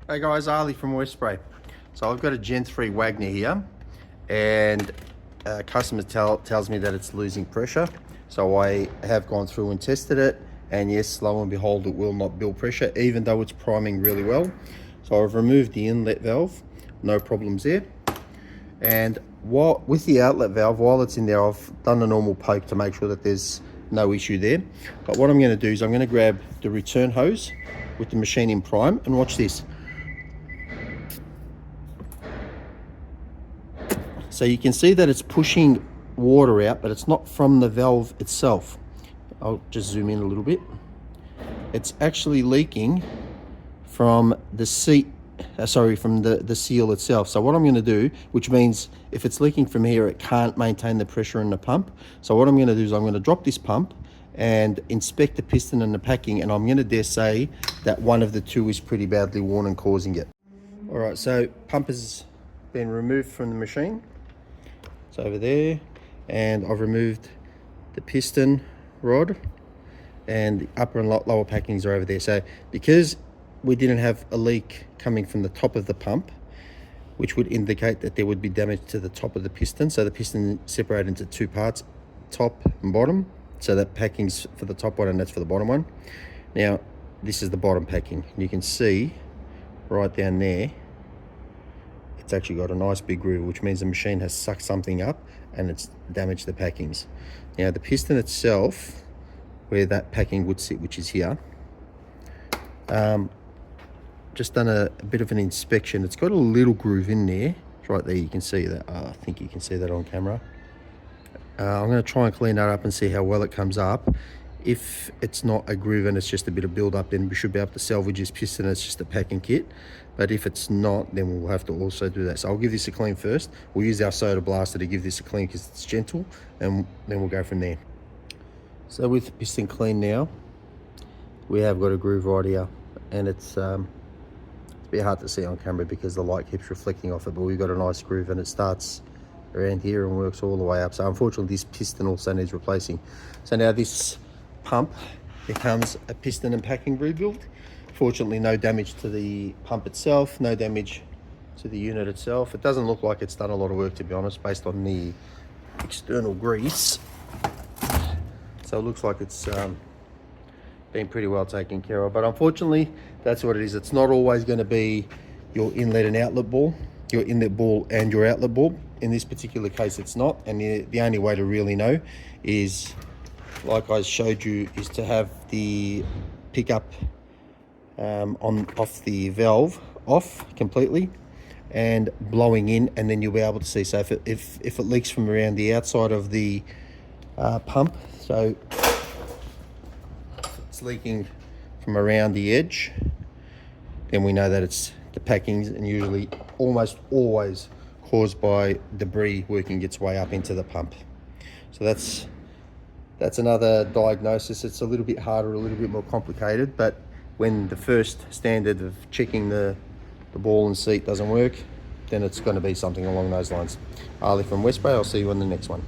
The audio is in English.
Hey guys, Ali from Westspray. So I've got a Gen 3 Wagner here, and customer tells me that it's losing pressure. So I have gone through and tested it, and yes, lo and behold, it will not build pressure, even though it's priming really well. So I've removed the inlet valve, no problems there. And with the outlet valve, while it's in there, I've done a normal poke to make sure that there's no issue there. But what I'm going to do is I'm going to grab the return hose with the machine in prime, and watch this. So you can see that it's pushing water out, but it's not from the valve itself. I'll just zoom in a little bit. It's actually leaking from the seat, from the seal itself. So what I'm going to do, which means if it's leaking from here, it can't maintain the pressure in the pump. So what I'm going to do is I'm going to drop this pump and inspect the piston and the packing, and I'm going to dare say that one of the two is pretty badly worn and causing it. All right, so pump has been removed from the machine. It's over there, and I've removed the piston rod, and the upper and lower packings are over there. So because we didn't have a leak coming from the top of the pump, which would indicate that there would be damage to the top of the piston. So the piston separated into two parts, top and bottom. So that packing's for the top one and that's for the bottom one. Now, this is the bottom packing. You can see right down there, it's actually got a nice big groove, which means the machine has sucked something up and it's damaged the packings. Now the piston itself, where that packing would sit, which is here, just done a bit of an inspection. It's got a little groove in there. It's right there, you can see that. I think you can see that on camera. I'm going to try and clean that up and see how well it comes up. If it's not a groove and it's just a bit of build up, then we should be able to salvage this piston. It's just a packing kit. But if it's not, then we'll have to also do that. So I'll give this a clean first. We'll use our soda blaster to give this a clean because it's gentle, and then we'll go from there. So with the piston clean now, we have got a groove right here, and it's a bit hard to see on camera because the light keeps reflecting off it, but we've got a nice groove, and it starts around here and works all the way up. So unfortunately this piston also needs replacing. So now this pump becomes a piston and packing rebuild. Fortunately, no damage to the pump itself, no damage to the unit itself. It doesn't look like it's done a lot of work, to be honest, based on the external grease. So it looks like it's been pretty well taken care of. But unfortunately, that's what it is. It's not always going to be your inlet and outlet ball, your inlet ball and your outlet ball. In this particular case, it's not. And the only way to really know is, like I showed you, is to have the pickup off the valve off completely and blowing in, and then you'll be able to see. So if it leaks from around the outside of the pump, so if it's leaking from around the edge, then we know that it's the packings, and usually almost always caused by debris working its way up into the pump. So that's another diagnosis. It's a little bit harder, a little bit more complicated, but when the first standard of checking the ball and seat doesn't work, then it's going to be something along those lines. Ali from Westspray, I'll see you on the next one.